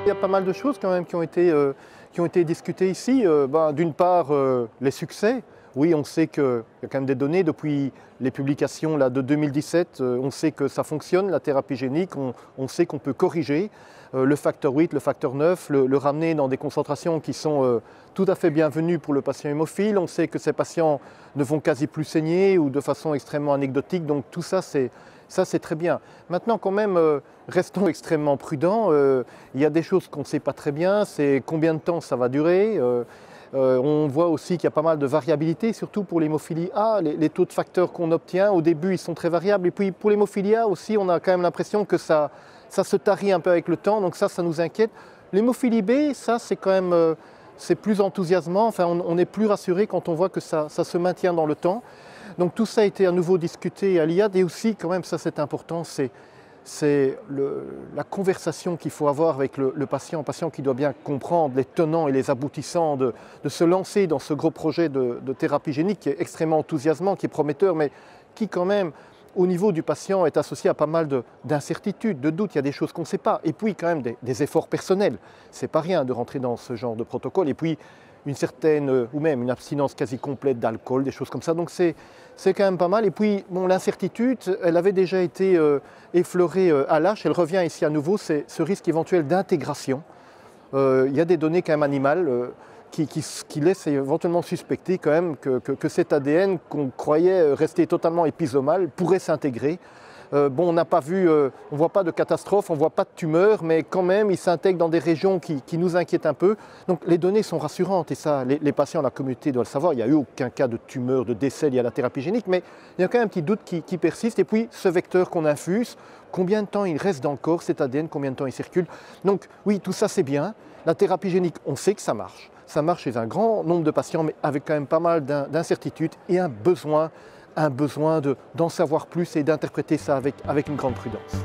Il y a pas mal de choses quand même qui ont été discutées ici. D'une part, les succès. Oui, on sait qu'il y a quand même des données depuis les publications là, de 2017. On sait que ça fonctionne, la thérapie génique. On sait qu'on peut corriger le facteur 8, le facteur 9, le ramener dans des concentrations qui sont tout à fait bienvenues pour le patient hémophile. On sait que ces patients ne vont quasi plus saigner ou de façon extrêmement anecdotique. Donc tout ça, c'est très bien. Maintenant, quand même, restons extrêmement prudents. Il y a des choses qu'on ne sait pas très bien. C'est combien de temps ça va durer. On voit aussi qu'il y a pas mal de variabilité, surtout pour l'hémophilie A. Les taux de facteurs qu'on obtient, au début, ils sont très variables. Et puis pour l'hémophilie A aussi, on a quand même l'impression que ça se tarit un peu avec le temps. Donc ça nous inquiète. L'hémophilie B, ça, c'est quand même c'est plus enthousiasmant. Enfin, on est plus rassuré quand on voit que ça se maintient dans le temps. Donc tout ça a été à nouveau discuté à l'IAD. Et aussi, quand même, ça c'est important, c'est la conversation qu'il faut avoir avec le patient qui doit bien comprendre les tenants et les aboutissants de se lancer dans ce gros projet de thérapie génique qui est extrêmement enthousiasmant, qui est prometteur, mais qui quand même, au niveau du patient, est associé à pas mal d'incertitudes, de doutes. Il y a des choses qu'on ne sait pas. Et puis quand même des efforts personnels. C'est pas rien de rentrer dans ce genre de protocole. Et puis une certaine, ou même une abstinence quasi complète d'alcool, des choses comme ça. Donc c'est quand même pas mal. Et puis bon, l'incertitude, elle avait déjà été effleurée à l'ASH, elle revient ici à nouveau, c'est ce risque éventuel d'intégration. Il y a des données quand même animales qui laissent éventuellement suspecter quand même que cet ADN qu'on croyait rester totalement épisomal pourrait s'intégrer. On n'a pas vu, on ne voit pas de catastrophe, on ne voit pas de tumeur, mais quand même, il s'intègre dans des régions qui nous inquiètent un peu. Donc les données sont rassurantes et ça, les patients, la communauté doivent le savoir. Il n'y a eu aucun cas de tumeur, de décès lié à la thérapie génique, mais il y a quand même un petit doute qui persiste. Et puis, ce vecteur qu'on infuse, combien de temps il reste dans le corps, cet ADN, combien de temps il circule. Donc oui, tout ça c'est bien. La thérapie génique, on sait que ça marche. Ça marche chez un grand nombre de patients, mais avec quand même pas mal d'incertitudes et un besoin d'en savoir plus et d'interpréter ça avec une grande prudence.